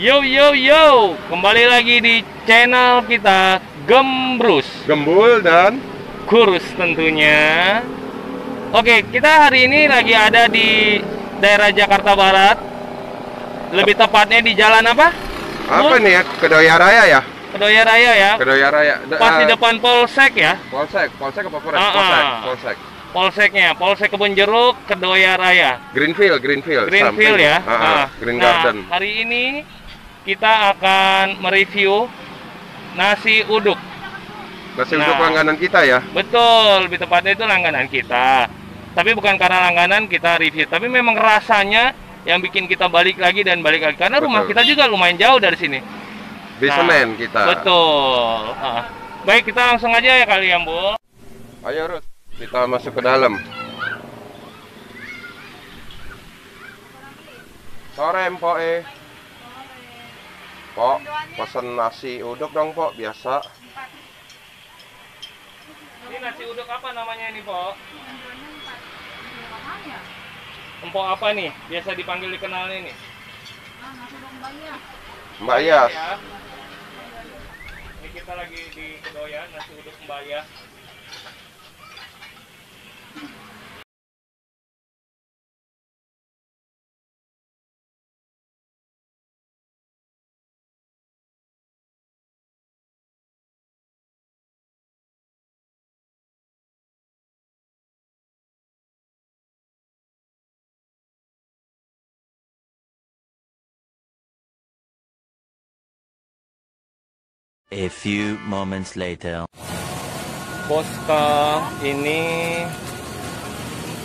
Yo yo yo, kembali lagi di channel kita Gembrus, Gembul dan Kurus tentunya. Oke, kita hari ini lagi ada di daerah Jakarta Barat. Lebih tepatnya di jalan apa? apa nih ya? Kedoya Raya ya? Kedoya Raya ya. Kedoya Raya. Pas di depan Polsek ya. Polsek apa Polres? Polsek. Polseknya, Polsek Kebonjeruk, Kedoya Raya. Greenfield Greenfield ya. Green Garden. Hari ini kita akan mereview nasi uduk. Nasi uduk langganan kita ya? Betul, lebih tepatnya itu langganan kita. Tapi bukan karena langganan kita review, tapi memang rasanya yang bikin kita balik lagi dan balik lagi. Karena rumah kita juga lumayan jauh dari sini. Di Senen kita. Betul. Baik, kita langsung aja ya kali ya, Bu. Ayo Ruth, kita masuk ke dalam. Sore Mpok Pok, pesen nasi uduk dong Pok, biasa. Ini nasi uduk apa namanya ini, Pok? Empok apa nih? Biasa dipanggil dikenal ini. Mbak Yas. Ini kita lagi di Kedoya, nasi uduk Mbak Yas. A few moments later. Boska, ini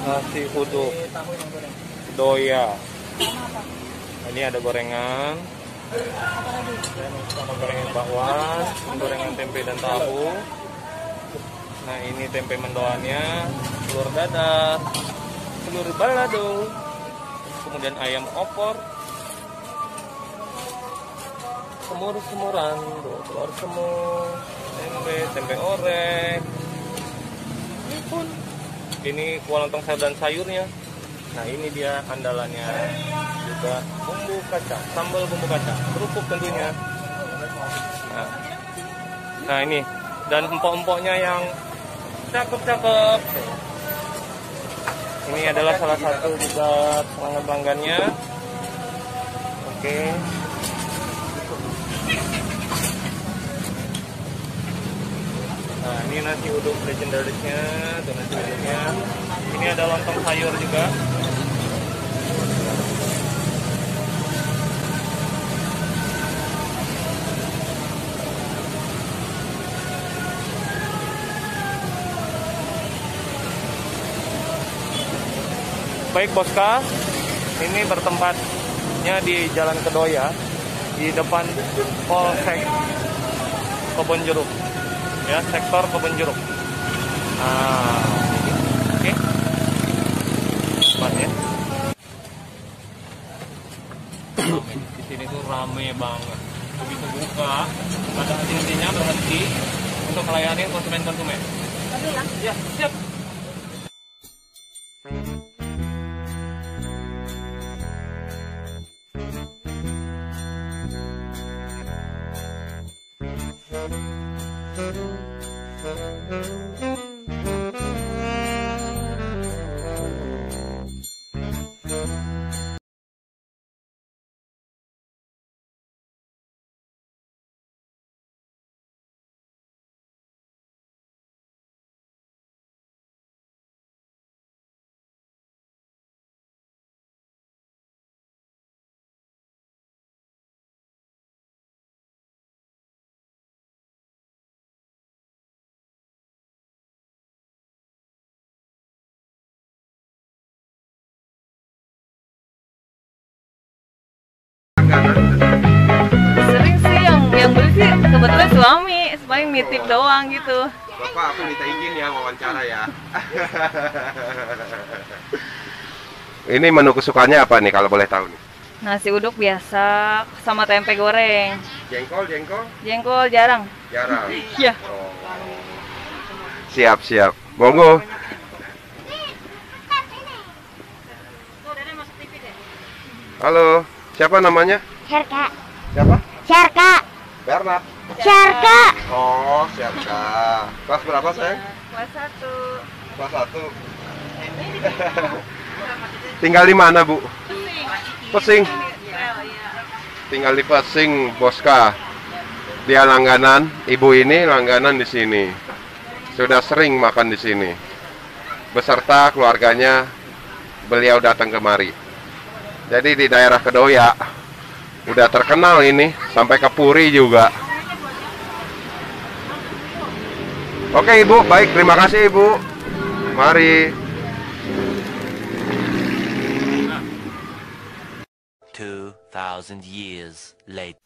nasi uduk Kedoya. Ini ada gorengan, sama gorengan bakwan, gorengan tempe dan tahu. Nah, ini tempe mendoannya, telur dadar, telur balado, kemudian ayam opor, semur-semuran, telur semur, tempe orek. Ini pun, ini kuah lontong sayur dan sayurnya. Nah, ini dia andalannya, juga bumbu kacang, sambal bumbu kacang, kerupuk tentunya. Nah ini, dan empok-empoknya yang cakep-cakep. Ini adalah salah satu juga pelanggan-pelanggannya. Oke. Nah, ini nasi uduk legendarisnya, tuh nasi uduknya. Ini ada lontong sayur juga. Baik Boska, ini bertempatnya di Jalan Kedoya, di depan Polsek Kebonjeruk. Ya, sektor Kebonjeruk. Oke. Tempatnya. Di sini tuh rame banget. Begitu buka, pada henti-hentinya berhenti untuk melayani konsumen-konsumen. Ya, siap. Sering sih yang beli sih kebetulan suami, paling nitip doang gitu. Bapak, aku minta izin ya wawancara ya. Ini menu kesukaannya apa nih kalau boleh tahu nih? Nasi uduk biasa sama tempe goreng. Jengkol? Jengkol jarang. Jarang. Iya. Oh. Siap. Monggo. Halo, siapa namanya? Herka. Siapa? Syarka. Bernard. Syarka. Oh, Syarka. Kelas berapa, sayang? Kelas 1. Kelas 1. Tinggal di mana, Bu? Pesing. Tinggal di Pesing, Boska. Dia langganan, ibu ini langganan di sini. Sudah sering makan di sini. Beserta keluarganya, beliau datang kemari. Jadi di daerah Kedoya udah terkenal ini, sampai ke Puri juga. Oke, Ibu, baik, terima kasih, Ibu. Mari. 2,000 years later.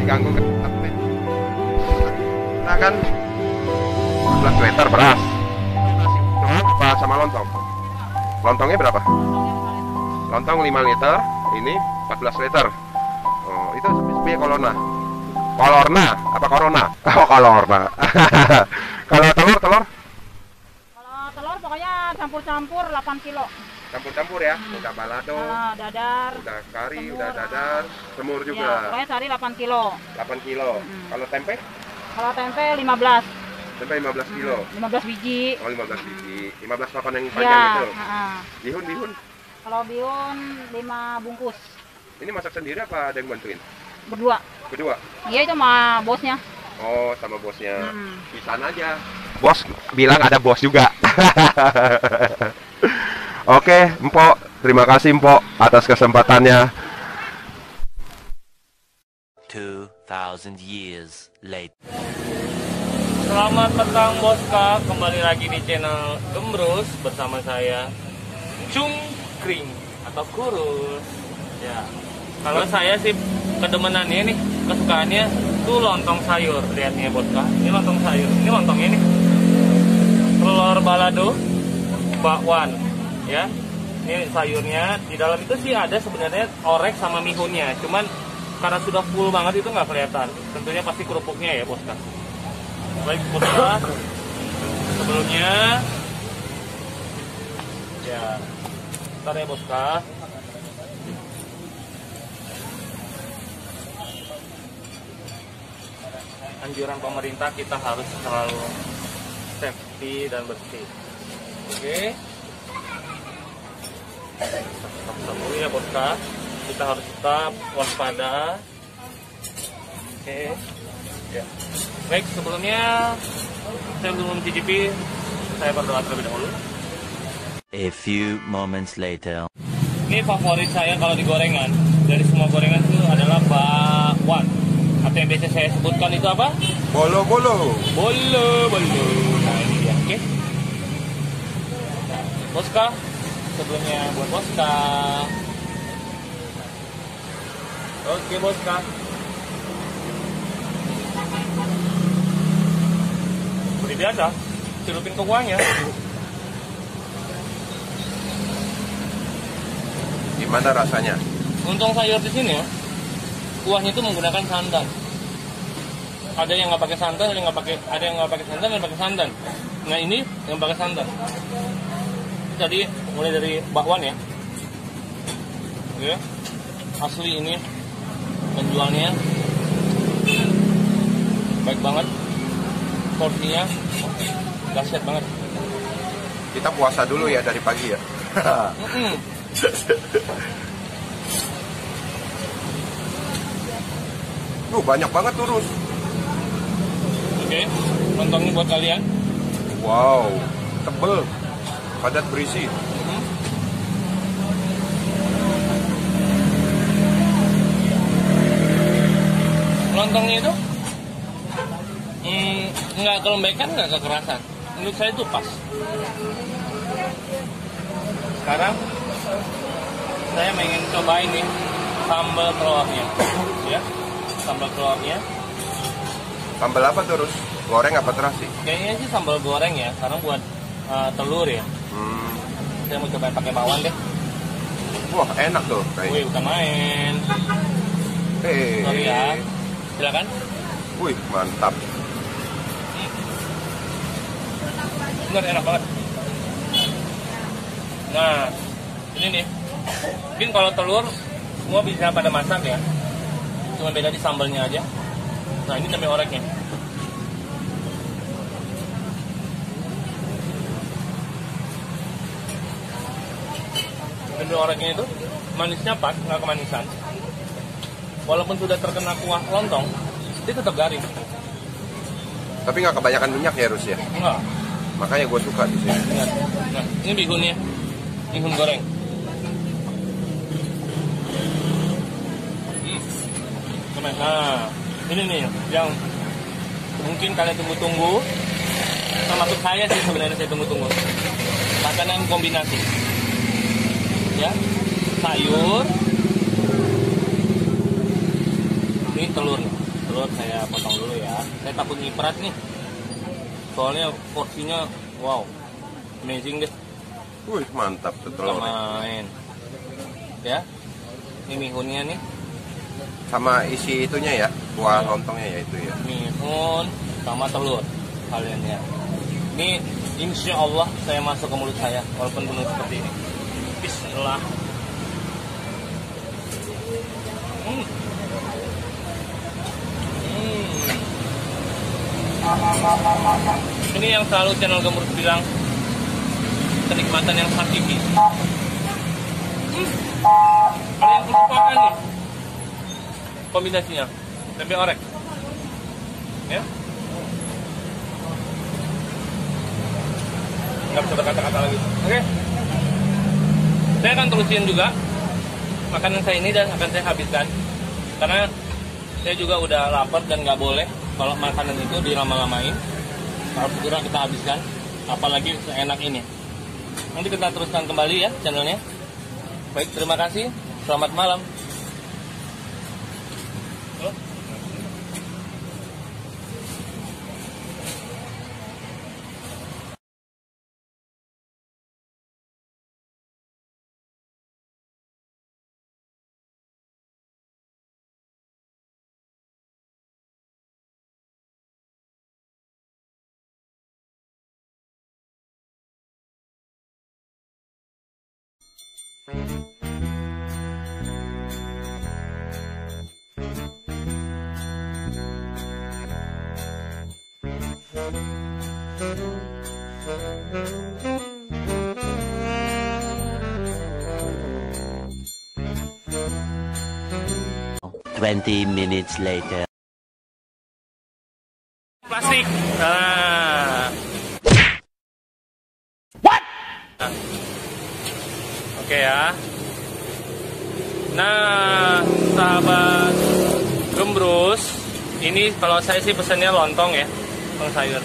diganggu kita kan 11 liter beras apa sama lontong. Lontongnya berapa? Lontong 5 liter, ini 14 liter. Oh, itu sepi kolorna. Kolorna apa corona? Oh, kolorna. Kalau telur? Kalau telur pokoknya campur-campur 8 kilo. Campur-campur ya, udah balado, Dadar, udah kari, semur. udah dadar, semur Ya, juga. pokoknya sehari 8 kilo. 8 kilo. Kalau tempe? Kalau tempe 15. Tempe 15 kilo. 15 biji. Oh, 15 biji. 15 papan yang Ya, panjang itu. Bihun. Kalau bihun 5 bungkus. Ini masak sendiri apa ada yang bantuin? Berdua. Kedua. Iya itu sama bosnya. Oh, sama bosnya. Hmm. Pisan aja. Bos bilang ada bos juga. Oke, Mpok. Terima kasih, Mpok, atas kesempatannya. 2,000 years later. Selamat petang Boska, kembali lagi di channel Gembrus bersama saya Cungkring atau Kurus. Ya, kalau saya sih kedemenannya nih, kesukaannya tuh lontong sayur. Lihat nih Boska, ini lontong sayur, ini lontongnya nih telur balado, bakwan, Ya, ini sayurnya. Di dalam itu sih ada sebenarnya orek sama mihunnya. Cuman karena sudah full banget itu nggak kelihatan. Tentunya pasti kerupuknya ya, Boskas. Baik, Boskas. Sebelumnya, ya, ntar ya, Boskas. Anjuran pemerintah kita harus selalu safety dan bersih. Oke. Tetap dulu ya, Boskas. Kita harus tetap waspada. Oke. Ya. Baik, sebelumnya saya belum mencicipi, saya berdoa terlebih dahulu. A few moments later. Ini favorit saya kalau di gorengan. Dari semua gorengan itu adalah bakwan. Atau yang biasa saya sebutkan itu apa? Bolo-bolo. Bolo. Nah ini dia, oke. Boska, sebelumnya buat Boska. Oke, Boska. Seperti biasa, celupin ke kuahnya. Gimana rasanya? Untung sayur di sini ya, kuahnya itu menggunakan santan. Ada yang nggak pakai santan, ada yang nggak pakai santan, ada yang pakai santan. Nah ini yang pakai santan. Jadi mulai dari bakwan ya, asli ini penjualnya baik banget, porsinya dahsyat banget. Kita puasa dulu ya dari pagi ya. Banyak banget turus. Oke, lontongnya buat kalian. Wow, tebel, padat berisi. Lontongnya itu nggak kelembekan, nggak kekerasan. Menurut saya itu pas. Sekarang saya ingin cobain nih sambal telurnya, ya. Sambal telurnya. Sambal apa terus? Goreng apa terasi? Kayaknya sih sambal goreng ya, karena buat telur ya. Saya mau coba pakai bawang deh. Wah, enak tuh kayaknya. Wih, bukan main. Sorry ya. Silakan. Wih, mantap. Bener, enak banget. Nah, ini nih. Mungkin kalau telur semua bisa pada masak ya. Cuma beda di sambalnya aja. Nah, ini tempe oreknya. Tempe oreknya itu manisnya pas, nggak kemanisan. Walaupun sudah terkena kuah lontong, dia tetap garing. Tapi nggak kebanyakan minyak ya, Rus ya? Enggak. Makanya gue suka di sini. Nah, ini bihunnya. Bihun goreng. Nah, ini nih yang mungkin kalian tunggu-tunggu. Termasuk saya sih sebenarnya saya tunggu-tunggu. Makanan kombinasi. Ya, sayur. Ini telur nih. Telur saya potong dulu ya. Saya takut nyiprat nih. Soalnya porsinya wow. Amazing deh. Wih, mantap tuh telur. Main. Ya. Ini mihunnya nih. Sama isi itunya ya, kuah lontongnya ya itu ya. Mihun sama telur kalian ya. Ini insya Allah saya masuk ke mulut saya walaupun penuh seperti ini. Bismillah. Ini yang selalu channel Gemurus bilang kenikmatan yang hakiki. Kalian kesukaan nih kombinasinya tempe orek, ya nggak bisa berkata-kata lagi. Oke, saya akan terusin juga makanan saya ini dan akan saya habiskan karena saya juga udah lapar dan nggak boleh kalau makanan itu dilama-lamain, harus segera kita habiskan, apalagi seenak ini. Nanti kita teruskan kembali ya channelnya. Baik, terima kasih, selamat malam. Twenty minutes later. Plastik. Nah. What? Oke ya. Nah, sahabat Gembrus, ini kalau saya sih pesennya lontong ya, lontong sayur.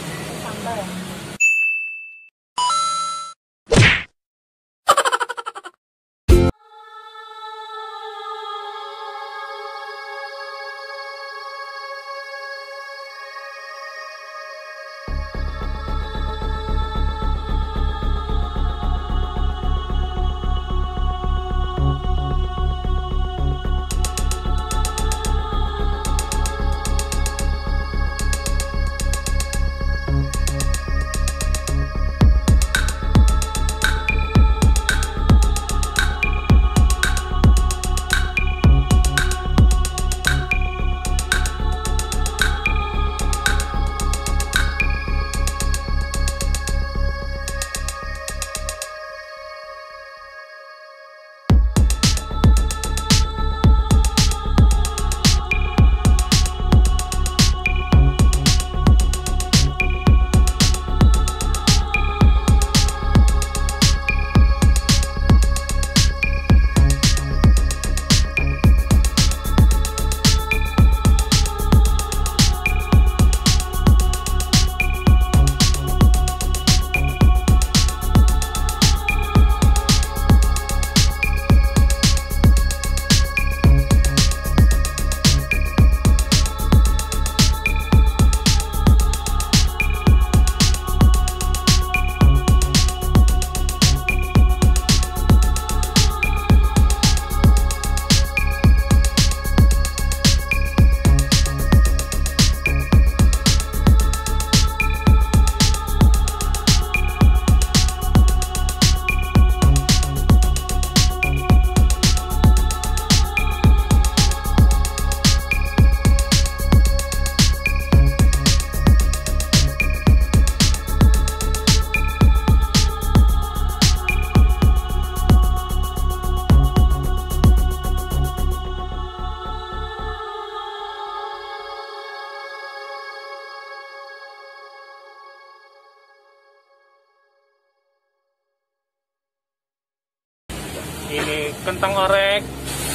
Ini kentang orek,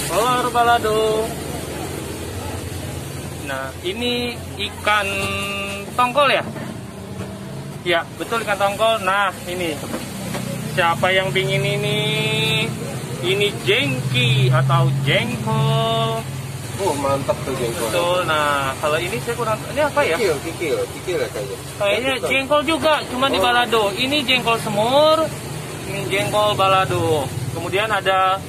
telur balado. Nah, ini ikan tongkol ya? Ya, betul ikan tongkol. Nah, ini. Siapa yang pingin ini? Ini jengki atau jengkol. Oh, mantap tuh jengkol. Betul. Nah, kalau ini saya kurang. Ini apa ya? Kikil ya kayaknya. Kayaknya jengkol juga, cuma di balado. Ini jengkol semur, ini jengkol balado. Kemudian ada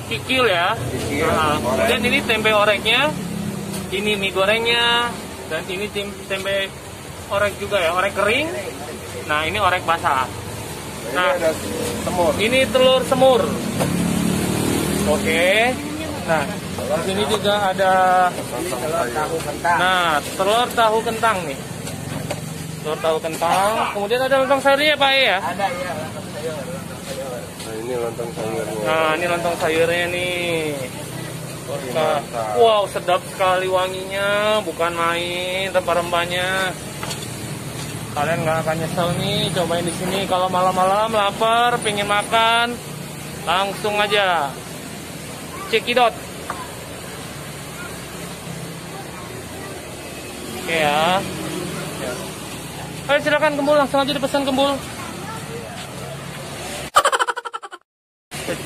kikil ya. Nah, kemudian ini tempe oreknya, ini mie gorengnya, dan ini tempe orek juga ya, orek kering. Nah, ini orek basah. Nah, Ini ada semur. ini telur semur. Oke. Nah, di sini juga ada. Nah, telur tahu kentang nih. Telur tahu kentang. Kemudian ada lontong sayurnya Pak ya? Ada ya, lontong sayur. Nah, ini lontong sayurnya. Nah, ini lontong sayurnya nih. Wow, sedap sekali wanginya, bukan main rempah-rempahnya. Kalian nggak akan nyesel nih, cobain di sini. Kalau malam-malam lapar, pengen makan, langsung aja cekidot. Oke ya. Ayo silakan Gembul, langsung aja dipesan Gembul.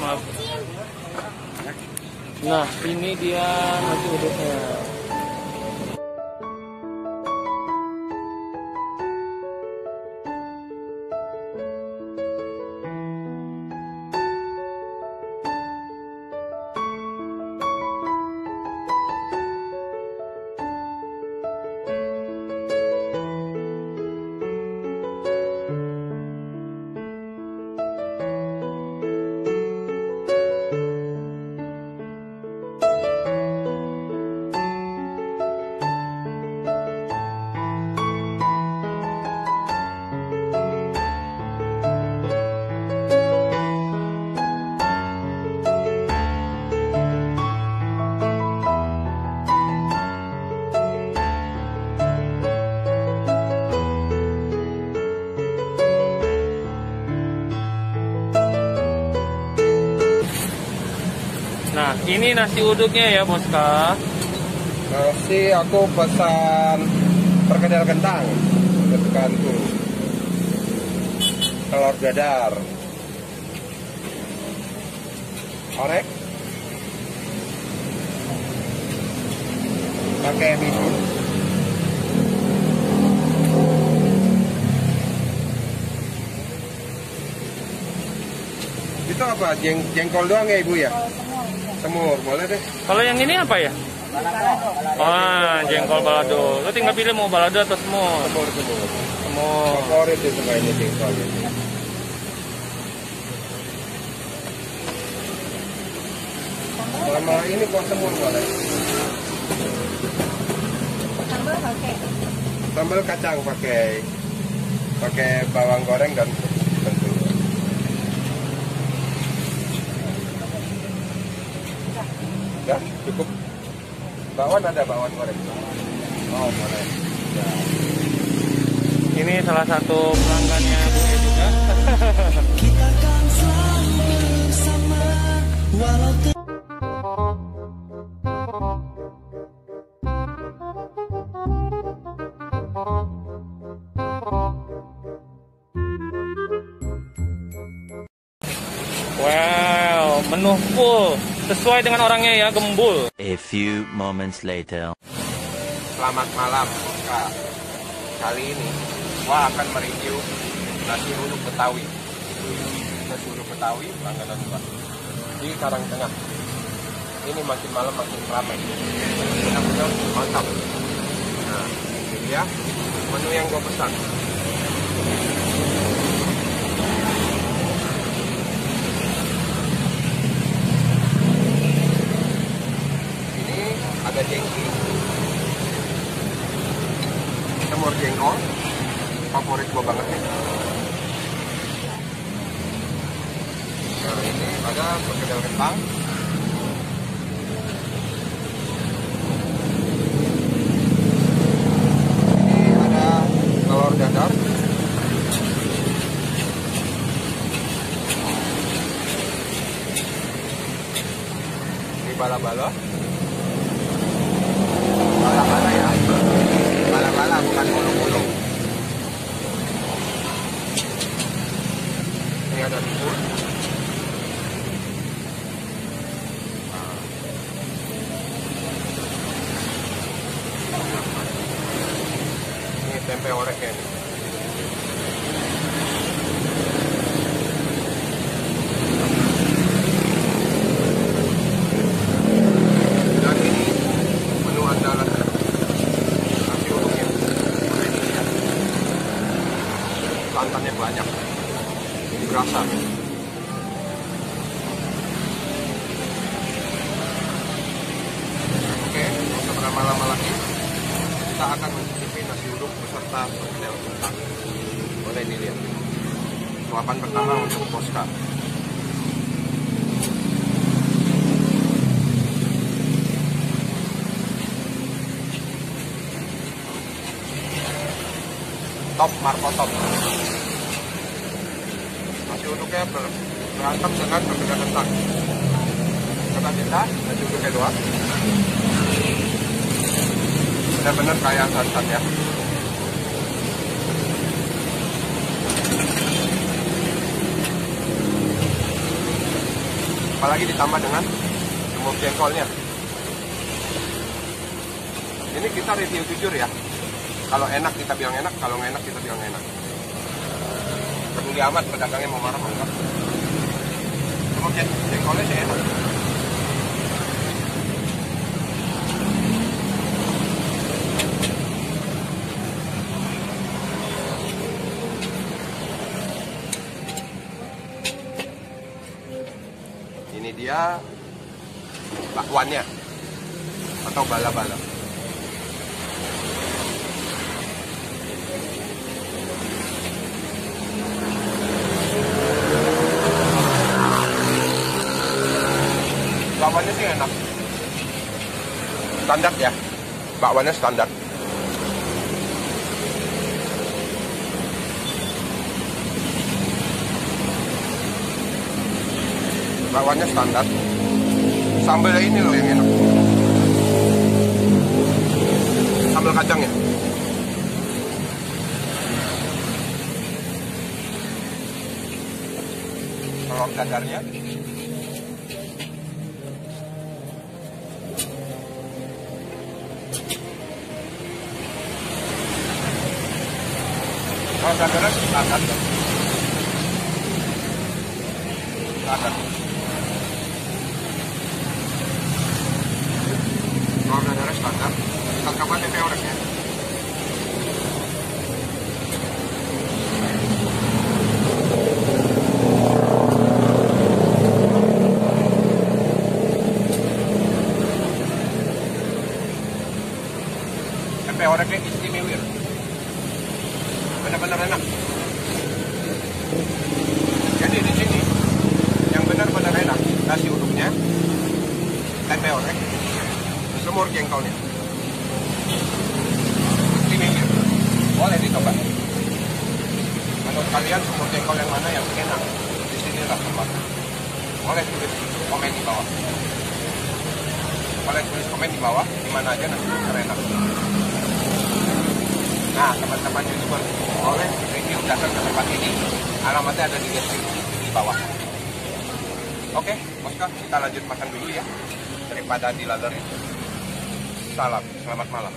Maaf. Nah, ini dia nasi uduknya. Nah, ini nasi uduknya ya, Boska. Nasi aku pesan perkedel kentang, ketukanku. Telur dadar. Orek. Pakai mie. Itu apa? Jengkol doang ya, Ibu ya? Semur, boleh deh. Kalau yang ini apa ya? Ah, jengkol balado. Lo tinggal pilih mau balado atau semur. Semur. Semur. Favorit itu kayaknya jengkol ini. Sama ini kok semur boleh. Sambal kacang pakai bawang goreng dan tentu. Ya, cukup. Bakwan ada bakwan goreng. Oh, boleh. Ya. Ini salah satu pelanggannya Bu E juga. Wow, menu full. Sesuai dengan orangnya ya, gembul. A few moments later. Selamat malam, Kak. Kali ini gua akan mereview nasi uduk Betawi. Nasi uduk Betawi, langganan gua. Di Karangtengah. Ini makin malam makin ramai. Benar-benar mantap. Nah, ini dia menu yang gua pesan. Ini ada jengki, semur jengkol, favorit gua banget nih. Nah, ini ada perkedel kentang. Ini ada telur dadar. Ini bala-bala. Bala-bala ya. Bala-bala bukan ulung-ulung. Ini ada bubur. Ini tempe oreknya nih. Dan ini menu andalan nasi uduknya. Ini dia. Santannya banyak. Berasa. Oke, nggak usah berlama-lama lagi. Kita akan mencicipi nasi uduk beserta perkedel kentang. Boleh dilihat. Suapan pertama untuk Boska. Top markotop. Nasi uduknya berantem dengan perkedel kentang. Coba kita nasi uduknya doang. Benar-benar kayak santan ya. Apalagi ditambah dengan semur jengkolnya. Ini kita review jujur ya. Kalau enak kita bilang enak, kalau nggak enak kita bilang enak. Peduli amat pedagangnya mau marah mau enggak. Semur jengkolnya sih enak. Ini dia bakwannya atau bala-bala. Bakwannya sih enak. Standar ya. Bakwannya standar. Bakwannya standar. Sambal ini loh yang enak. Sambal kacangnya. Telur dadarnya. Telur dadarnya selatan. Selatan. Telur dadarnya standar. Saat kapan tempe oreknya? Tempe oreknya istimewa. Benar-benar enak. Jadi di sini yang benar-benar enak nasi uduknya, tempe orek, semur jengkolnya. Istimewa. Boleh dicoba. Menurut kalian semur jengkol yang mana yang enak? Di sinilah tempatnya. Boleh tulis komen di bawah. Boleh tulis komen di bawah di mana aja nasi uduk terenak. Nah, teman-teman YouTuber boleh review datang ke tempat ini. Alamatnya ada di deskripsi di bawah. Oke, Boska, kita lanjut makan dulu ya. Daripada diladerin. Salam, selamat malam.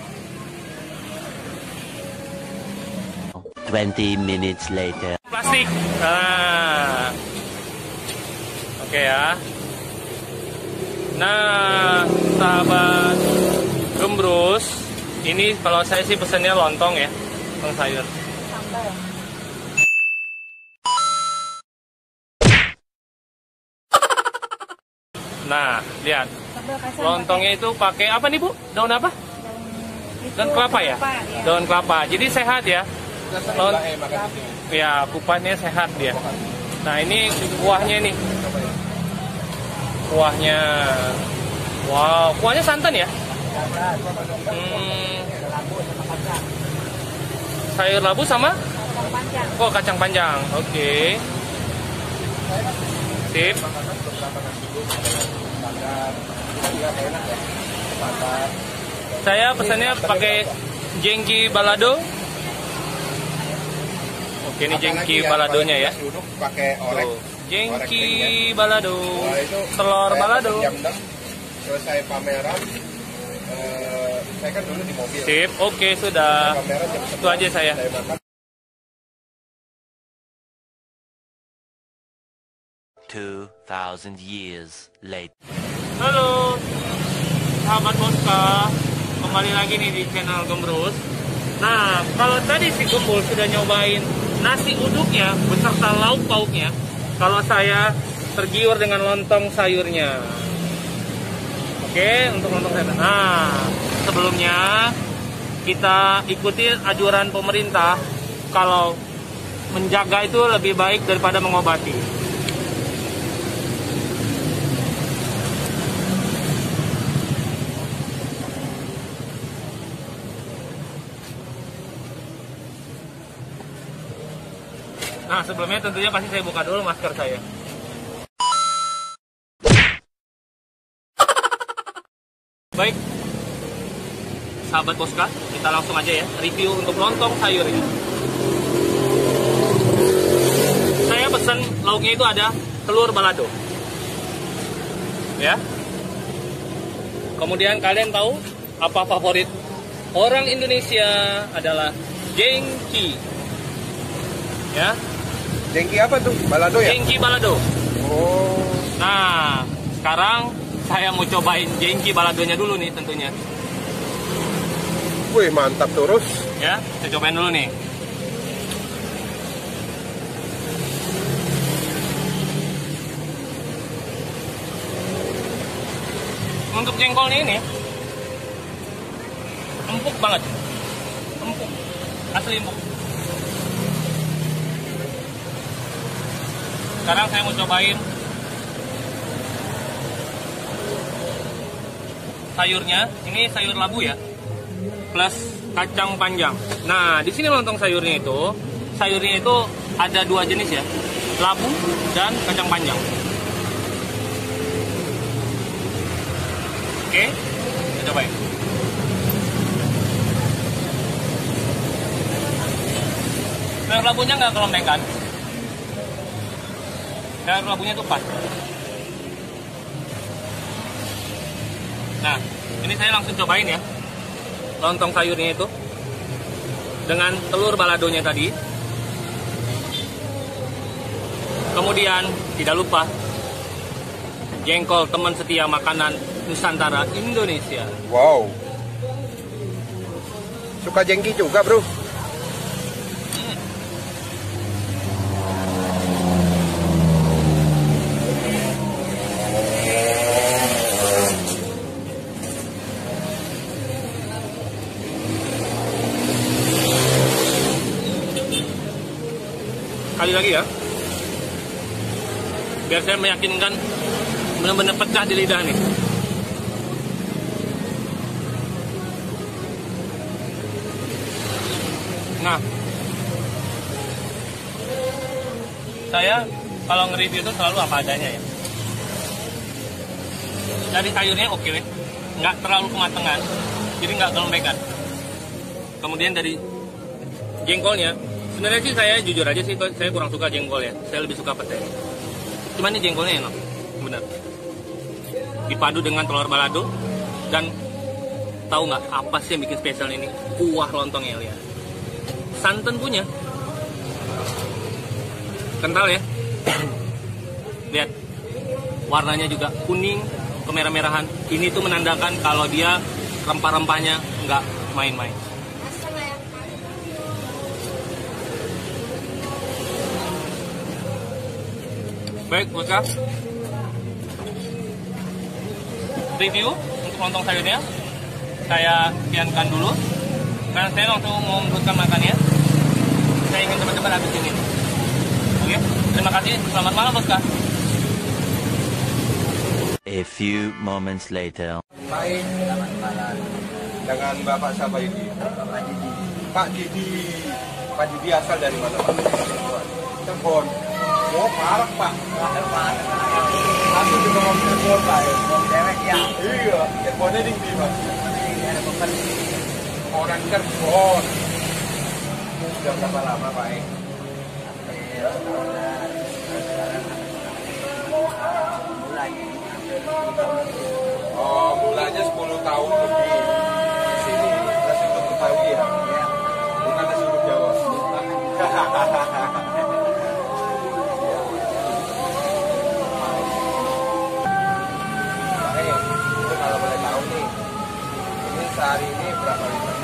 20 minutes later. Plastik. Nah. Oke ya. Nah, sahabat Gembrus, ini kalau saya sih pesennya lontong ya, lontong sayur. Sambal. Nah, lihat. Sambal kacang. Lontongnya itu pakai apa nih, Bu? Daun apa? Daun kelapa ya? Ya. Daun kelapa. Jadi sehat ya. Ya, kupasnya sehat dia. Nah, ini kuahnya nih. Kuahnya. Wow, kuahnya santan ya? Sayur labu sama? Kacang panjang. Oh, kacang panjang. Oke. Sip. Saya pesannya pakai jengki balado. Oke, ini jengki baladonya ya. Pakai orek. Tuh, jengki balado. Telur balado. Selesai pameran, saya kan dulu di mobil. Sip, oke sudah. Pameran jam Itu aja saya. makan. 2000 years later. Halo, sahabat Boska, kembali lagi nih di channel Gembrus. Nah, kalau tadi si Gembul sudah nyobain nasi uduknya beserta lauk pauknya, kalau saya tergiur dengan lontong sayurnya. Oke, untuk lontong sayur. Nah, sebelumnya kita ikuti anjuran pemerintah kalau menjaga itu lebih baik daripada mengobati. Nah, sebelumnya tentunya pasti saya buka dulu masker saya. Baik, sahabat Boska, kita langsung aja ya review untuk lontong sayur ini. Saya pesan lauknya itu ada telur balado. Ya. Kemudian kalian tahu apa favorit orang Indonesia adalah jengki. Ya. Jengki apa tuh? Balado ya? Jengki balado. Oh. Nah, sekarang saya mau cobain jengki baladonya dulu nih tentunya. Wih, mantap terus. Ya, saya cobain dulu nih. Untuk jengkolnya ini empuk banget. Empuk. Asli empuk. Sekarang saya mau cobain sayurnya. Ini sayur labu ya, plus kacang panjang. Nah, di sini lontong sayurnya itu ada dua jenis ya, labu dan kacang panjang. Oke, kita cobain. Sayur labunya nggak kelembekan. Sayur labunya tuh pas. Nah, ini saya langsung cobain ya. Lontong sayurnya itu dengan telur baladonya tadi. Kemudian tidak lupa jengkol, teman setia makanan Nusantara Indonesia. Wow. Suka jengki juga, bro. Kali lagi ya, biar saya meyakinkan benar-benar pecah di lidah nih. Nah, saya kalau nge-review itu selalu apa adanya ya. Dari sayurnya oke, nggak terlalu kematangan, jadi nggak kelembekan. Kemudian dari jengkolnya, sebenarnya sih saya jujur aja sih, saya kurang suka jengkol ya. Saya lebih suka pete. Cuman ini jengkolnya enak, benar. Dipadu dengan telur balado dan tahu nggak apa sih yang bikin spesial ini? Kuah lontongnya, lihat. Santan punya, kental ya. Lihat, warnanya juga kuning kemerah-merahan. Ini tuh menandakan kalau dia rempah-rempahnya nggak main-main. Baik, bosnya. Review untuk lontong sayurnya saya sekiankan dulu, karena saya langsung mau meneruskan makannya. Saya ingin cepat-cepat habis ini. Oke, terima kasih. Selamat malam, Bosca. A few moments later. Baik. Dengan Bapak siapa ini? Pak Didi. Pak Didi. Pak Didi asal dari mana, Pak? Cirebon. Oh, parah, Pak. Aku juga mau Cirebon, Pak. Mau dewek ya? Iya. Cirebonnya di mana? Orang Cirebon. Sudah berapa lama, Pak? Oh, mulanya 10 tahun lebih di sini. Nasi uduk Betawi ya? Bukan nasi uduk Jawa. Itu kalau boleh tahu nih, ini sehari ini berapa liter?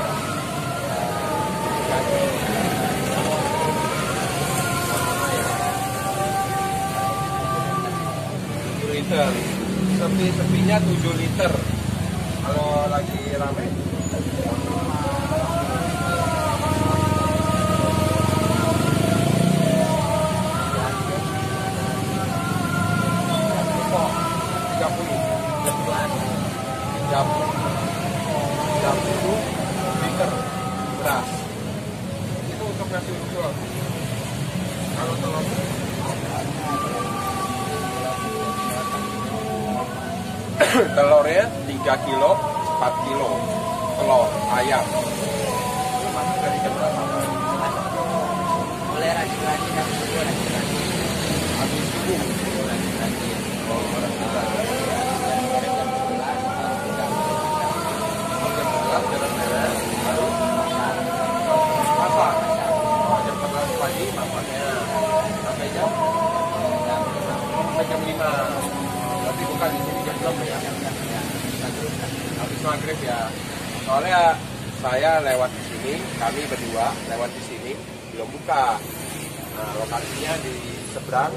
7 liter. Sepinya 7 liter. Kalau lagi rame liter beras. Itu untuk nasi uduk. Kalau telur telurnya 3 kilo, 4 kilo telur ayam. Itu masuk dari jam berapa? Mulai rajin-rajin jam 10 rajin-rajin. Habis subuh rajin-rajin. Oh, rajin-rajin. Beres-beres, baru masak. Jam 11 pagi masaknya sampai jam 5. Tapi bukan di sini jam 6 ya. Habis maghrib ya. Soalnya saya lewat di sini, kami berdua lewat di sini belum buka. Nah, lokasinya di seberang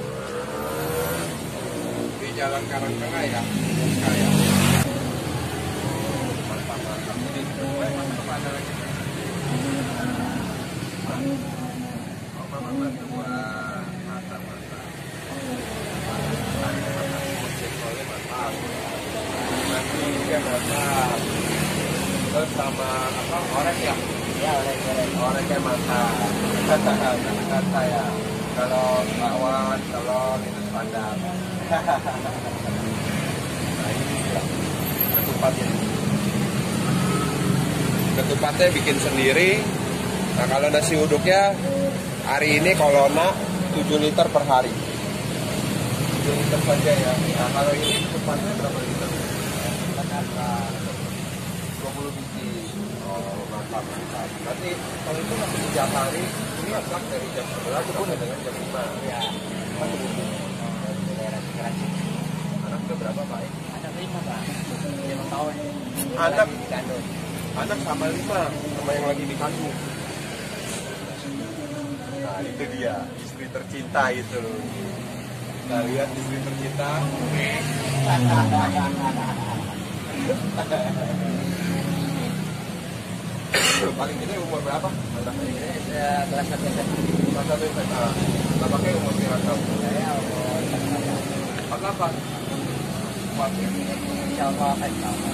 di Jalan Karangtengah ya. Buka ya. Mantap. Ini mantap ada lagi. Mantap. Nanti dia mantap. Terus sama apa? Orek ya? Ya, oreknya mantap. Kata saya. Kalau bakwan, telur itu standar. Nah ini dia. ketupatnya. Ketupatnya bikin sendiri. Nah kalau nasi uduknya hari ini kolona 7 liter per hari. 7 liter saja ya. Nah kalau ini ketupatnya berapa liter? 20 biji. Oh mantap. Nanti kalau itu masih 3 hari, ini masak dari jam 11 sampai dengan jam 5. Ya. Anak udah berapa Pak? Anak 5 Pak. 5 tahun. Anak sama 5 sama yang lagi dikandung. Nah itu dia istri tercinta itu. Kita lihat istri tercinta. Paling gede umur berapa? Kelas 1 SMA. Kelas 1 SMA. Bapaknya umur berapa? Saya umur 48. Insya Allah akan sama.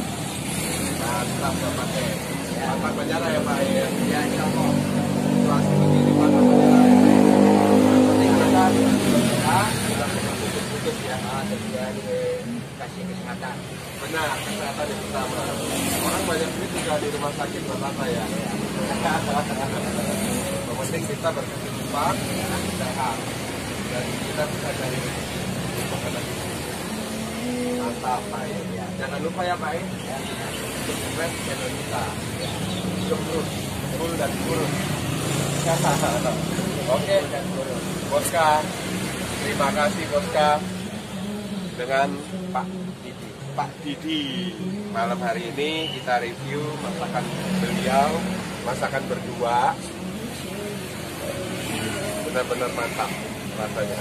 Mantap bapaknya. Mantap penjara ya Pak ya? Ya insya Allah. Situasi begini mantap penjara ya Pak? Kita putus ya? dia dikasih kesempatan. Benar, kesehatan yang utama. Orang banyak duit juga di rumah sakit Bapak ya. Yang penting kita berkecukupan, sehat, dan kita bisa cari makanan. Mantap Pak ya. Jangan lupa ya Pak ya. Subscribe channel kita. Terus, full dan kurus. Oke, Boska. Terima kasih Boska dengan Pak Didi. Malam hari ini kita review masakan beliau, masakan berdua. Benar-benar mantap rasanya.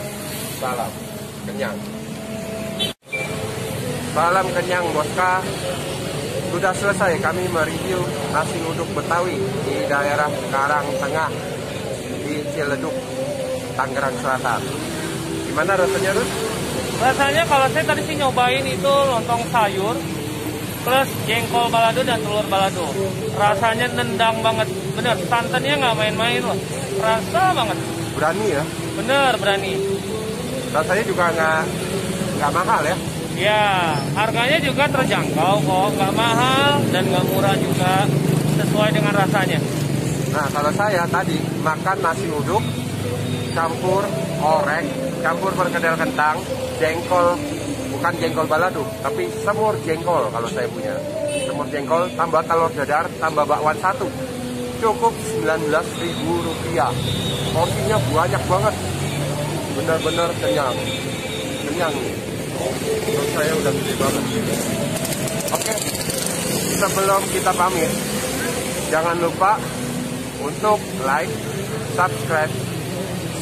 Salam kenyang. Salam kenyang Boska. Sudah selesai kami mereview nasi uduk Betawi di daerah Karang Tengah di Ciledug, Tangerang Selatan. Gimana rasanya Rus? Rasanya kalau saya tadi sih nyobain itu lontong sayur plus jengkol balado dan telur balado. Rasanya nendang banget, bener. Santannya nggak main-main loh, rasa banget. Berani ya? Bener berani. Rasanya juga nggak mahal ya? Ya, harganya juga terjangkau kok, nggak mahal dan nggak murah juga, sesuai dengan rasanya. Nah kalau saya tadi makan nasi uduk campur orek, campur perkedel kentang, jengkol, bukan jengkol balado, tapi semur jengkol kalau saya punya. Semur jengkol, tambah telur dadar, tambah bakwan 1. Cukup Rp19.000. Porsinya banyak banget. Benar-benar kenyang. Kenyang nih. Menurut saya udah gede banget. Oke, sebelum kita pamit, jangan lupa untuk like, subscribe,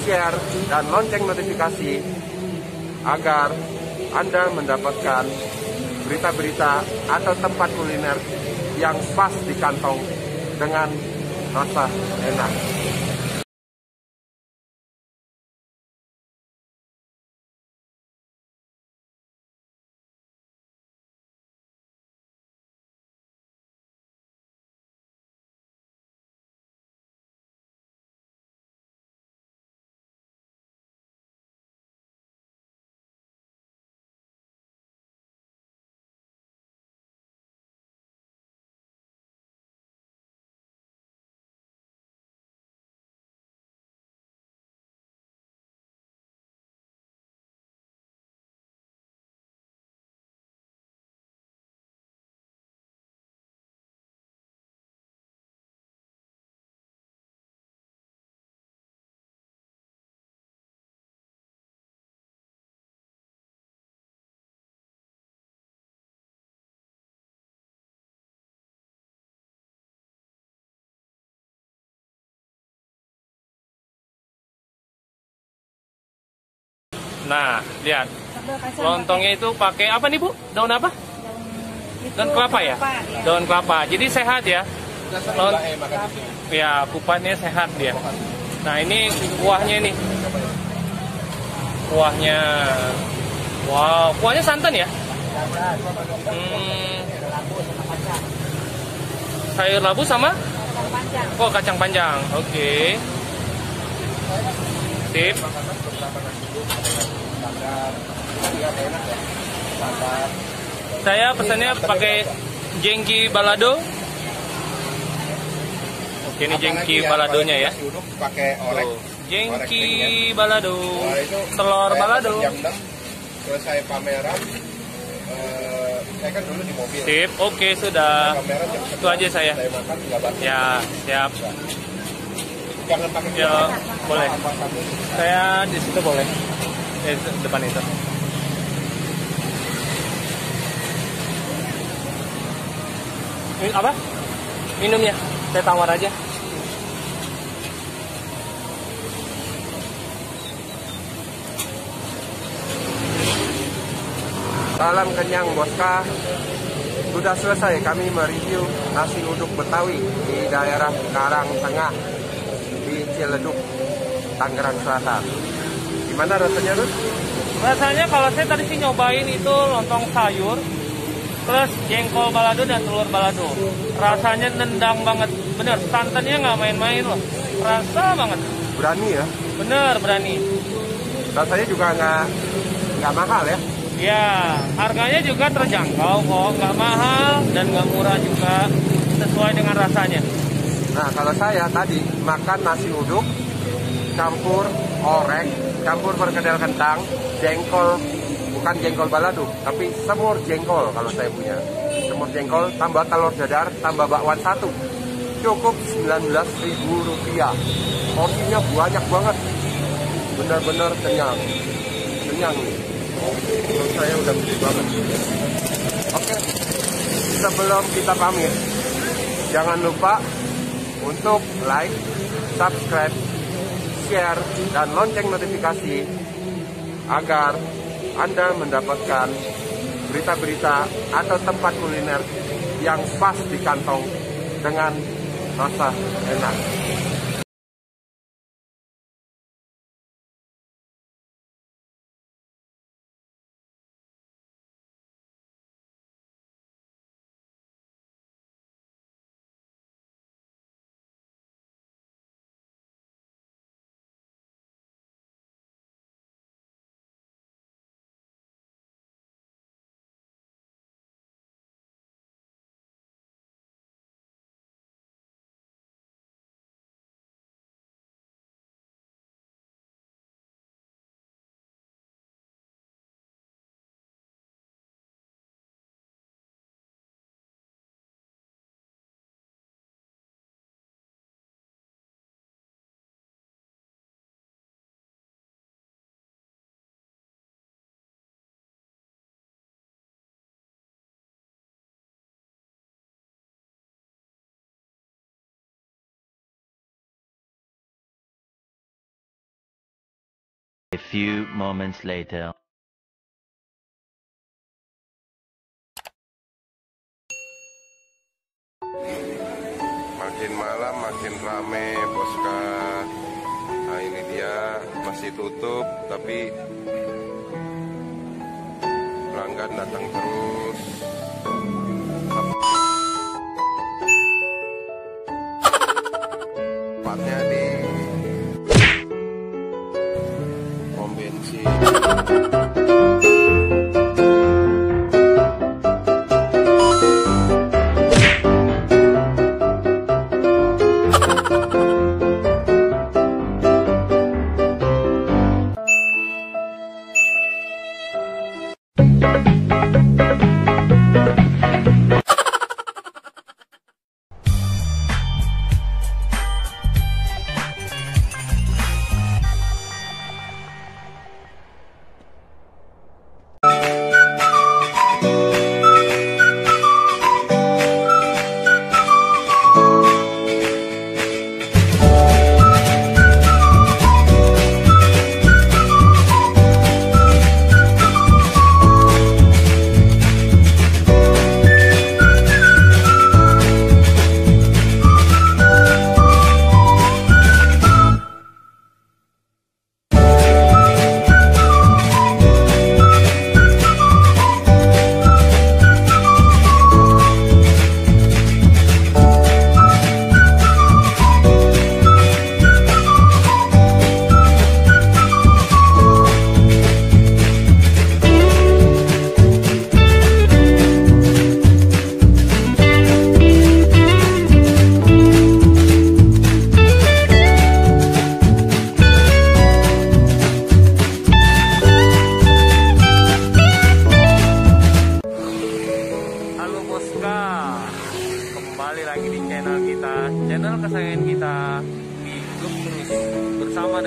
share, dan lonceng notifikasi agar Anda mendapatkan berita-berita atau tempat kuliner yang pas di kantong dengan rasa enak. Nah, lihat. Lontongnya itu pakai apa nih, Bu? Daun apa? Daun kelapa ya? Daun kelapa. Jadi sehat ya. Ya, kupatnya sehat dia. Nah, ini kuahnya nih. Kuahnya. Wow, kuahnya santan ya? Sayur labu sama? Oh, kacang panjang. Oke. Sip. Saya pesannya pakai jengki balado. Oke, ini jengki baladonya ya. Nasi uduk pakai orek. Tuh, jengki Orek balado. Wah, itu Telur saya balado. Jam 6 selesai pameran. Saya kan dulu di mobil. Sip, oke sudah. Pameran jam Itu aja saya. Saya makan nggak batal. Ya, siap. Jangan pakai Ya, gula. boleh. Apa satu? Saya di situ boleh. Depan itu. Ini apa? Minumnya. Saya tawar aja. Salam kenyang Boska. Sudah selesai kami mereview nasi uduk Betawi di daerah Karang Tengah di Ciledug, Tangerang Selatan. Gimana rasanya, Rus? Rasanya kalau saya tadi sih nyobain itu lontong sayur, terus jengkol balado dan telur balado. Rasanya nendang banget, bener. Santannya nggak main-main loh, rasa banget. Berani ya? Bener berani. Rasanya juga nggak mahal ya? Ya, harganya juga terjangkau kok, nggak mahal dan nggak murah juga, sesuai dengan rasanya. Nah, kalau saya tadi makan nasi uduk campur orek, campur perkedel kentang, jengkol, bukan jengkol balado, tapi semur jengkol kalau saya punya. Semur jengkol tambah telur dadar, tambah bakwan satu. Cukup Rp19.000. Porsinya banyak banget. Benar-benar kenyang. Kenyang nih. Menurut saya udah gede banget. Oke. Sebelum kita pamit, jangan lupa untuk like, subscribe, share, dan lonceng notifikasi agar Anda mendapatkan berita-berita atau tempat kuliner yang pas di kantong dengan rasa enak. A few moments later. Makin malam makin rame, Boska. Nah, ini dia masih tutup, tapi pelanggan datang terus. Tempatnya di pom bensin.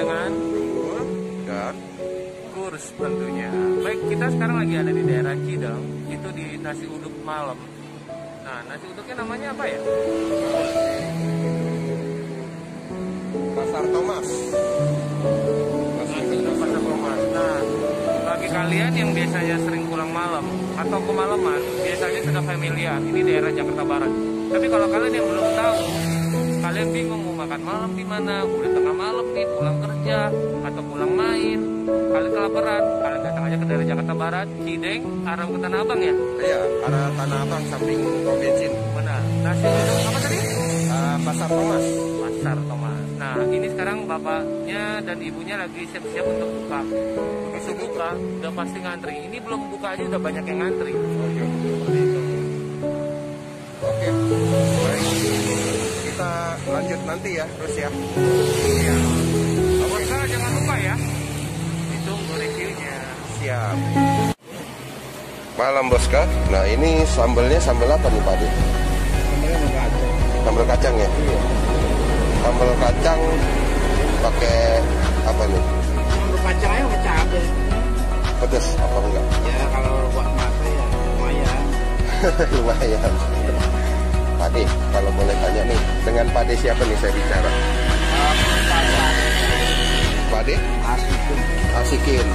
dengan dan kurs tentunya. Baik, kita sekarang lagi ada di daerah Cideng, itu di nasi uduk malam. Nah, nasi uduknya namanya apa ya? Pasar Thomas. Nasi uduk Pasar Thomas. Nah, bagi kalian yang biasanya sering pulang malam atau kemalaman, biasanya sudah familiar. Ini daerah Jakarta Barat. Tapi kalau kalian yang belum tahu, kalian bingung mau makan malam di mana, udah tengah malam nih, pulang kerja atau pulang main, kalian kelaparan, kalian datang aja ke daerah Jakarta Barat, Cideng, arah ke Tanah Abang ya? Iya, arah Tanah Abang samping pom bensin. Benar. Nasi uduk apa tadi? Pasar Thomas. Pasar Thomas. Nah, ini sekarang bapaknya dan ibunya lagi siap-siap untuk buka. Begitu buka, udah pasti ngantri. Ini belum buka aja udah banyak yang ngantri. Oh iya, seperti itu. Oke, baik. Kita lanjut nanti ya, terus ya. Iya. Bosca jangan lupa ya, ditunggu reviewnya. Siap. Malam Bosca. Nah ini sambelnya sambel apa nih Pak Ade? Sambal kacang ya? Iya. Sambal kacang pakai apa nih? Sambal kacangnya pakai cabai. Pedas apa enggak? Ya kalau buat masak ya lumayan. Lumayan. Pak Ade, kalau boleh tanya nih, dengan Pak Ade siapa nih saya bicara? Pak Ade? Asikin. Asikin.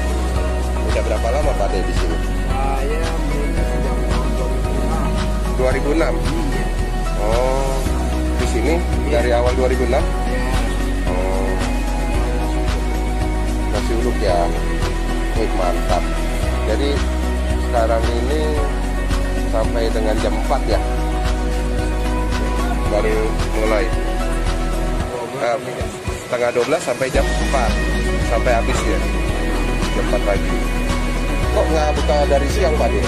Udah berapa lama Pak Ade di sini? Saya beli sejak tahun 2006. 2006. Oh, di sini dari awal 2006? Ya. Oh, nasi uduk ya. Wih, mantap. Jadi sekarang ini sampai dengan jam 4 ya? Baru mulai. Setengah 12 sampai jam 4. Sampai habis ya. Jam 4 pagi. Kok nggak buka dari siang Pak De?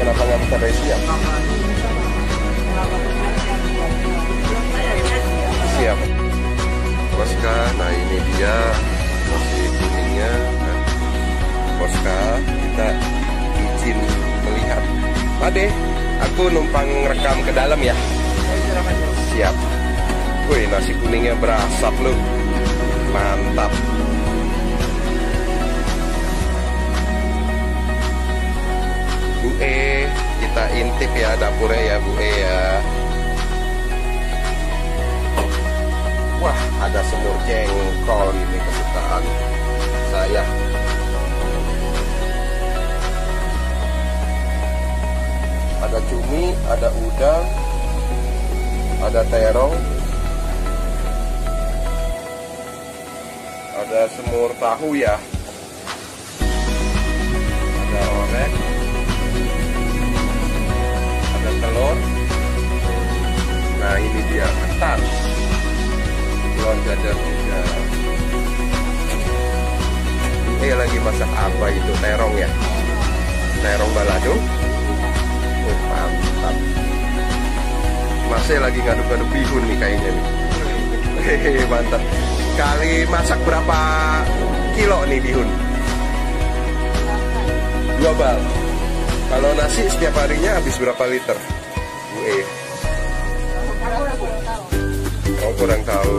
Kenapa nggak buka dari siang? Siap. Bosca, nah ini dia nasi kuningnya. Nah, Bosca, kita izin melihat. Pak De, aku numpang rekam ke dalam ya. Siap. Wih, nasi kuningnya berasap loh. Mantap. Bu E, kita intip ya dapurnya ya Bu E ya. Wah, ada semur jengkol ini kesukaan saya. Ada cumi, ada udang, ada terong, ada semur tahu ya, ada orek, ada telur. Nah ini dia ketan, telur dadar juga. Ini lagi masak apa itu, terong ya, terong balado. Mantap. Masih lagi ngaduk-ngaduk bihun nih kayaknya nih. Hehehe, mantap. Kali masak berapa kilo nih bihun? 2 bal. Kalau nasi setiap harinya habis berapa liter? Bu E. Oh, kurang tahu.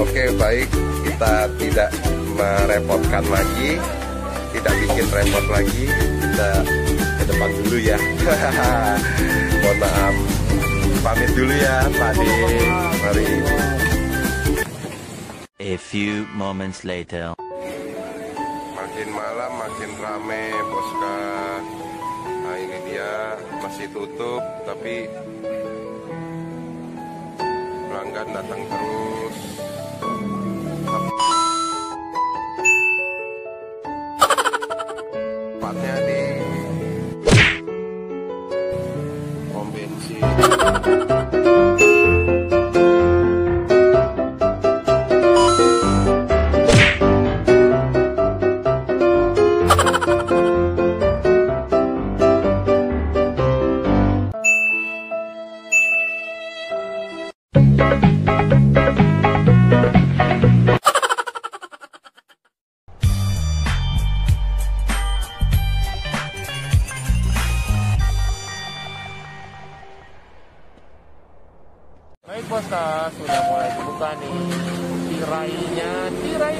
Oke, baik. Kita tidak merepotkan lagi. Tidak bikin repot lagi. Kita ke depan dulu ya. Mohon maaf. Pamit dulu ya, Pak De. Mari. A few moments later. Makin malam makin rame, Bosca. Nah ini dia, masih tutup tapi pelanggan datang terus. Tempatnya di pom bensin.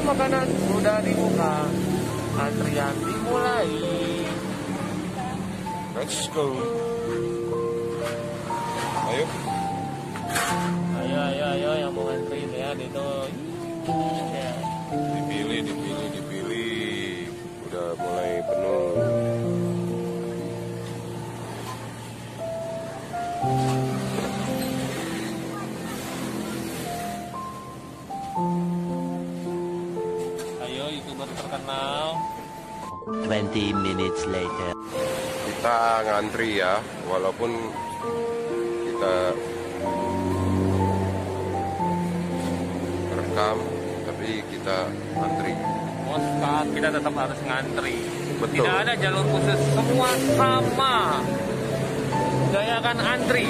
makanan sudah dibuka. Antrian dimulai. Let's go. Ayo. Ayo yang mau antri ya itu. Ya. Dipilih. Udah mulai penuh. Ayo YouTuber terkenal. 20 minutes later. Kita ngantri ya, walaupun kita rekam, tapi kita antri. Boskan, kita tetap harus ngantri. Betul. Tidak ada jalur khusus, semua sama. Udayakan antri.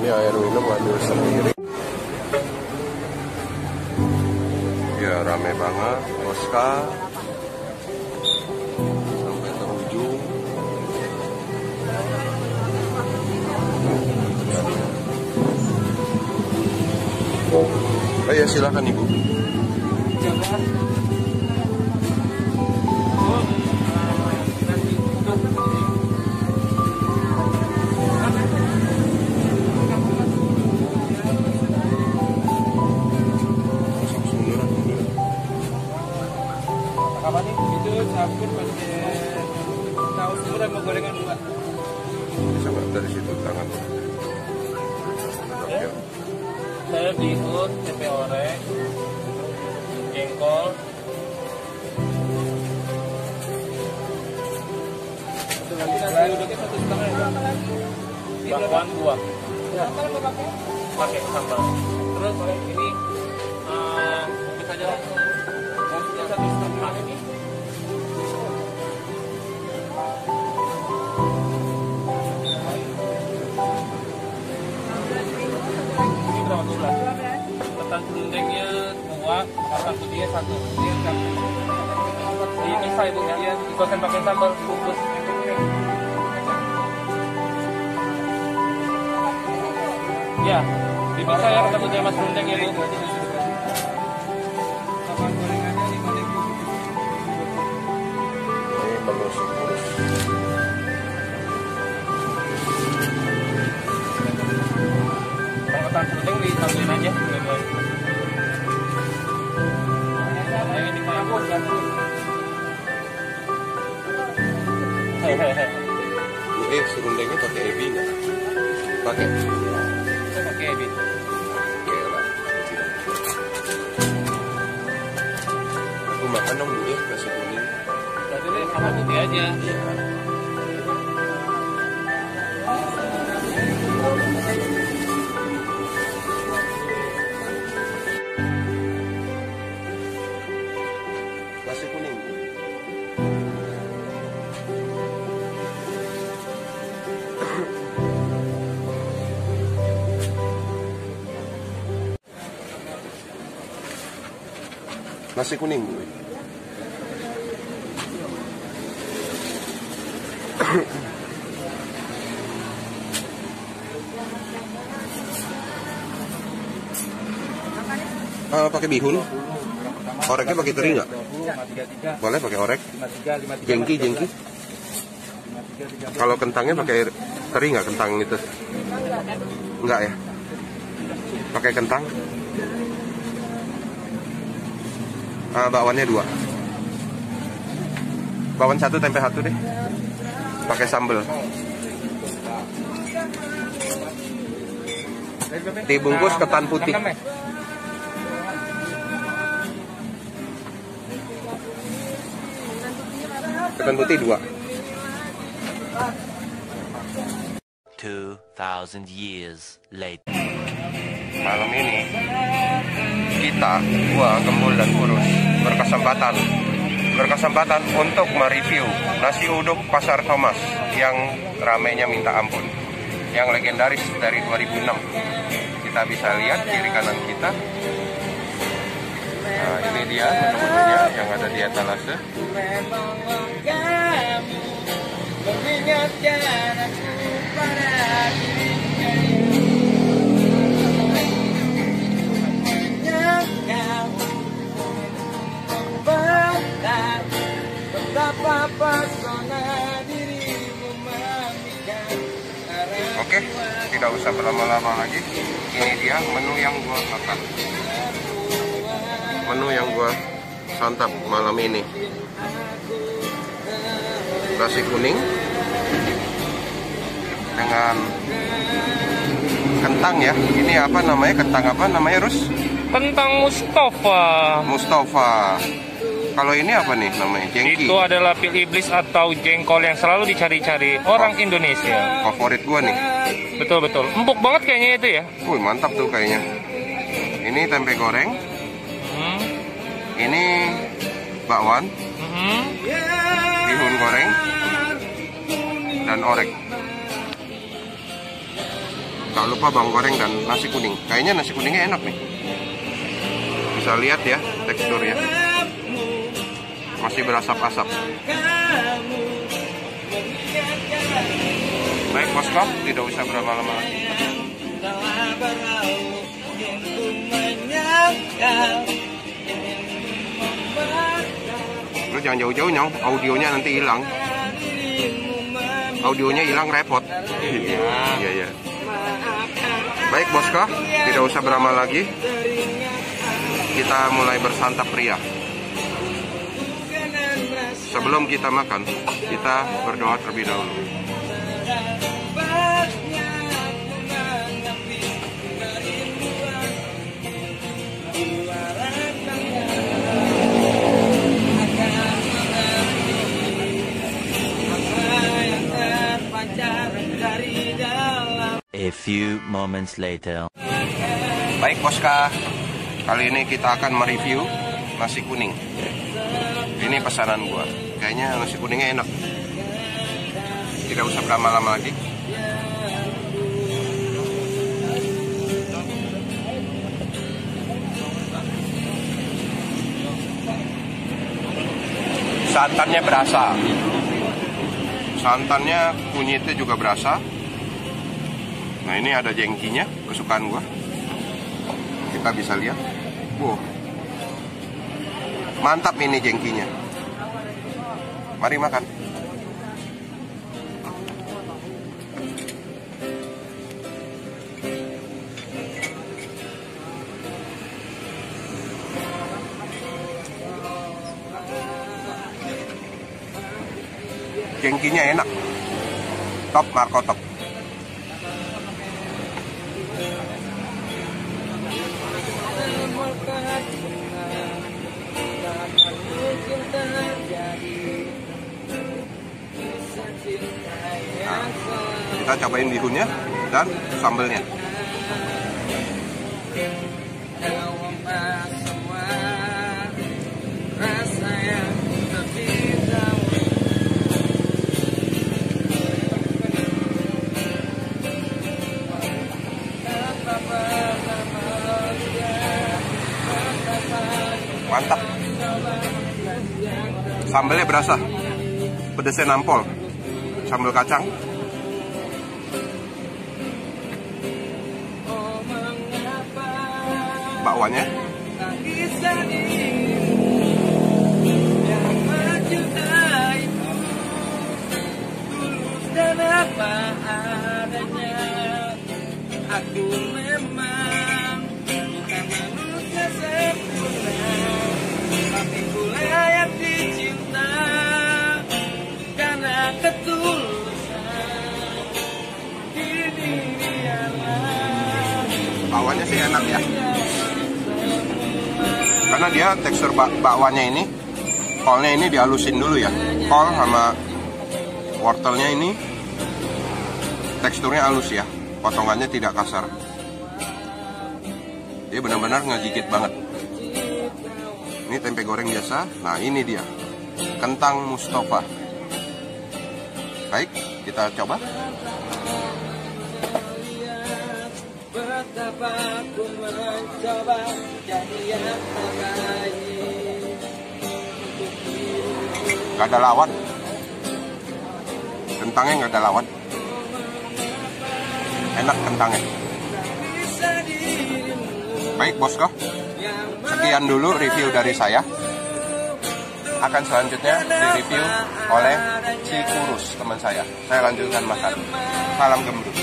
Ini air minum ambil sendiri. Ya rame banget, Boska sampai ke ujung. Oh ya silakan Ibu. Apa nih? Itu campur pakai saus semur sama gorengan 2. Bisa nggak dari situ tangan? Oke. Saya bihun, tempe orek, jengkol. Satu lagi nasi uduknya 1,5 ya. Bakwan 2. Sambal mau pakai? Pakai sambal. Terus ini bisa aja langsung. Nasinya 1,5 ini. Ini berapa 12? Ketan serundengnya 2, ketan putihnya 1. Ini saya Bu ya, digoseng pakai sambal bungkus. Ya, bisa ya ketan putih sama serundeng ya Bu. Sama gorengannya 5.000. Ini menu kurus. Kalau ketan serundeng disambelin aja. Yang ini campur. Hehehe. Serundengnya pakai ebi nggak? Pakai. Pakai ebi. Oke lah. Aku makan dong dulu nasi kuning. Berarti ini sama putih aja. Nasi kuning. Nasi kuning. Pakai bihun. Oreknya pakai teri nggak? Boleh pakai orek. Jengki. Kalau kentangnya pakai teri nggak kentang itu? Enggak ya? Pakai kentang. Bakwannya 2. Bakwan 1, tempe 1 deh. Pakai sambal. Dibungkus ketan putih. Ketan putih 2. 2,000 years later. Malam ini gua, Gembul dan Kurus berkesempatan untuk mereview nasi uduk Pasar Thomas yang ramainya minta ampun, yang legendaris dari 2006. Kita bisa lihat kiri kanan kita. Nah, ini dia menu-menunya yang ada di etalase. Oke, tidak usah berlama-lama lagi. Ini dia menu yang gua makan. Menu yang gua santap malam ini. Nasi kuning dengan kentang ya. Ini apa namanya? Kentang apa namanya, Rus? Kentang Mustafa. Kalau ini apa nih namanya? Jengki. Itu adalah pil iblis atau jengkol yang selalu dicari-cari orang Indonesia. Favorit gua nih. Betul. Empuk banget kayaknya itu ya. Wih, mantap tuh kayaknya. Ini tempe goreng. Ini bakwan. Bihun goreng. Dan orek. Tak lupa bawang goreng dan nasi kuning. Kayaknya nasi kuningnya enak nih. Bisa lihat ya teksturnya. Masih berasap-asap. Baik bosku, tidak usah berlama-lama lagi. Lu jangan jauh-jauh Nyong, audionya nanti hilang. Audionya hilang repot. Iya. Baik bosku, tidak usah berlama lagi. Kita mulai bersantap pria. Sebelum kita makan, kita berdoa terlebih dahulu. A few moments later. Baik Boska, kali ini kita akan mereview nasi kuning. Ini pesanan gua. Kayaknya nasi kuningnya enak. Tidak usah berlama-lama lagi. Santannya berasa. Santannya, kunyitnya juga berasa. Nah, ini ada jengkinya, kesukaan gua. Kita bisa lihat. Wow. Mantap ini jengkinya. Mari makan. Jengkinya enak. Top markotop. Kita cobain bihunnya dan sambelnya. Mantap. Sambelnya berasa. Pedasnya nampol. Sambal kacang. Bakwannya. Aku memang bukan manusia sempurna, tapi ku layak dicinta karena ketulusan. Ini dialah. Bakwannya sih enak ya. Karena dia tekstur bakwannya ini, kolnya ini dihalusin dulu ya. Kol sama wortelnya ini teksturnya halus ya. Potongannya tidak kasar. Dia benar-benar ngegigit banget. Ini tempe goreng biasa. Nah, ini dia. Kentang Mustafa. Baik, kita coba. Gak ada lawan. Kentangnya gak ada lawan. Enak kentangnya. Baik bosku, sekian dulu review dari saya. Akan selanjutnya direview oleh si Kurus, teman saya. Saya lanjutkan makan. Salam gembrus.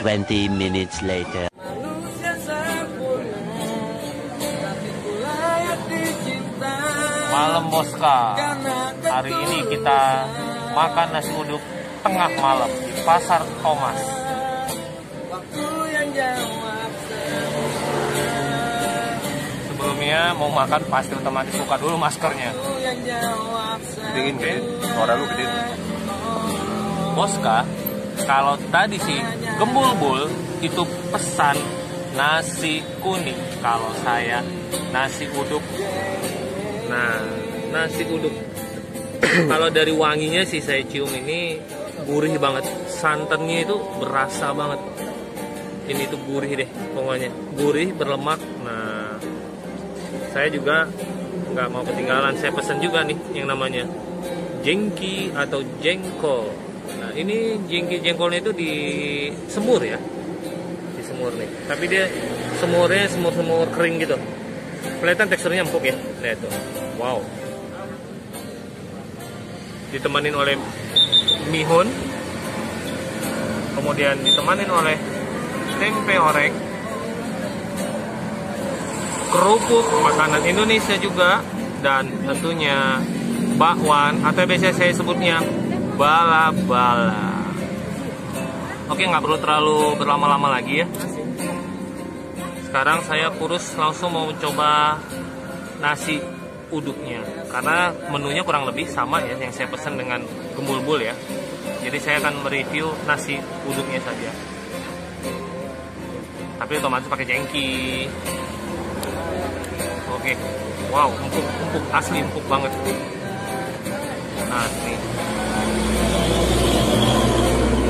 Twenty minutes later. Malam Boska. Hari ini kita makan nasi uduk tengah malam di Pasar Thomas. Sebelumnya mau makan pasti otomatis buka dulu maskernya. Dingin gede, suara lu gede. Boska, kalau tadi sih Gembul-bul itu pesan nasi kuning, kalau saya nasi uduk. Nah, nasi uduk kalau dari wanginya sih saya cium ini gurih banget, santannya itu berasa banget. Ini tuh gurih deh pokoknya, gurih berlemak. Nah, saya juga nggak mau ketinggalan, saya pesen juga nih yang namanya jengki atau jengkol. Nah, ini jengki jengkolnya itu di semur ya, di semur nih. Tapi dia semurnya semur kering gitu. Kelihatan teksturnya empuk ya. Nah itu, wow. Ditemanin oleh mihun, kemudian ditemanin oleh tempe orek, kerupuk makanan Indonesia juga, dan tentunya bakwan atau biasa saya sebutnya bala-bala. Oke, nggak perlu terlalu berlama-lama lagi ya. Sekarang saya Kurus langsung mau coba nasi uduknya, karena menunya kurang lebih sama ya yang saya pesan dengan Gembul-bul ya. Jadi saya akan mereview nasi uduknya saja. Tapi otomatis pakai jengki. Oke, wow, empuk asli, empuk banget. Nah, nih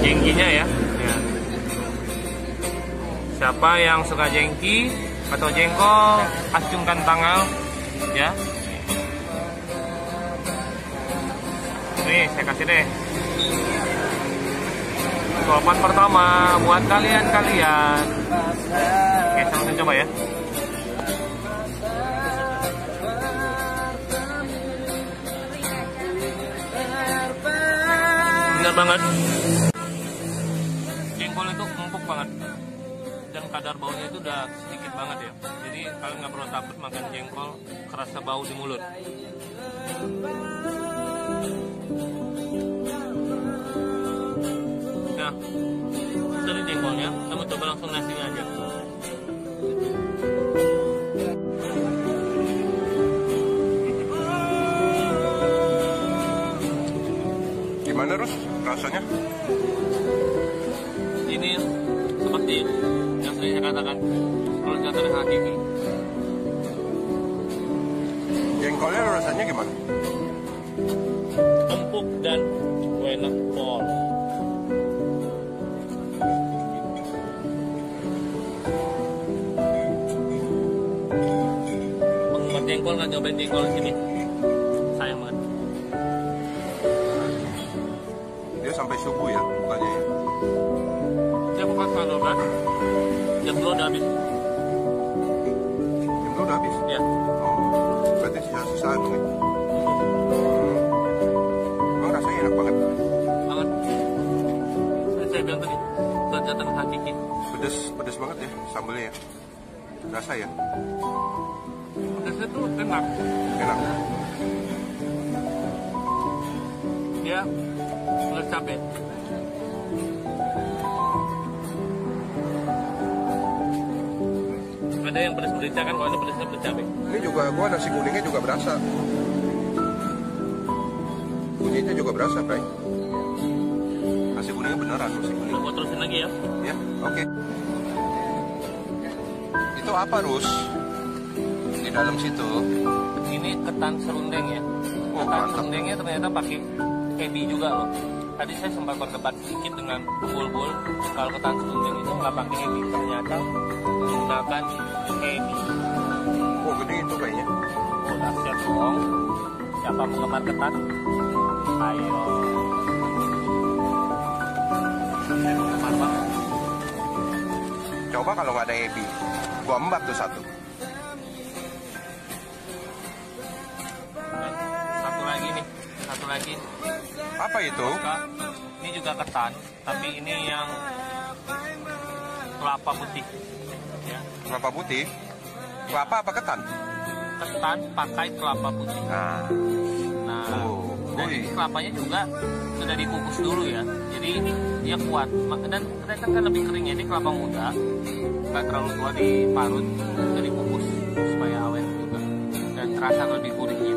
jengkinya ya. Siapa yang suka jengki atau jengkol, acungkan tangan ya. Nih, saya kasih deh. Suapan pertama buat kalian-kalian. Oke, saya langsung coba ya. Benar banget. Jengkol itu empuk banget. Dan kadar baunya itu udah sedikit banget ya. Jadi kalian nggak perlu takut makan jengkol kerasa bau di mulut. Nah, dari jengkolnya, kamu coba langsung nasinya aja. Gimana Rus rasanya? Ini seperti yang sering saya katakan, kalau jatuh hakiki. Jengkolnya rasanya gimana? Empuk dan enak pol. Penggemar jengkol nggak nyobain jengkol di sini, sayang banget. Dia sampai subuh ya bukanya ya? Dia buka setengah 12, jam 2 udah habis. Jam 2 udah habis? Ya. Oh, berarti sisa-sisa dong ya? Emang tetap hakiki. Pedes banget ya sambelnya ya. Rasa ya? Pedasnya tuh enak. Enak. Dia plus cabai. Ada yang pedas merica kan, kalau ini pedasnya pedas cabai. Ini juga gua nasi kuningnya juga berasa. Kunyitnya juga berasa, Bray. Nasi kuningnya beneran nasi kuning. Mau terusin lagi ya? Ya, oke. Itu apa, Rus? Di dalam situ. Ini ketan serundeng ya. Oh, Ketan mantap. serundengnya ternyata pakai ebi juga loh. Tadi saya sempat berdebat sedikit dengan bul-bul kalau ketan serundeng itu nggak pakai ebi, ternyata menggunakan ebi. Oh, gede itu kayaknya. Oh, dahsyat dong. Siapa penggemar ketan? Ayo. Saya penggemar banget. Coba kalau nggak ada ebi. Gua embab tuh satu. Dan satu lagi nih, satu lagi. Apa itu? Ini juga ketan, tapi ini yang kelapa putih. Ya, Kelapa putih. Kelapa apa ketan? ketan pakai kelapa putih. Nah, Oh, dan ini kelapanya juga sudah dikukus dulu ya. Jadi dia kuat. Dan ternyata kan lebih keringnya ini kelapa muda, nggak terlalu tua diparut, sudah dikukus supaya awet juga dan terasa lebih gurih gitu.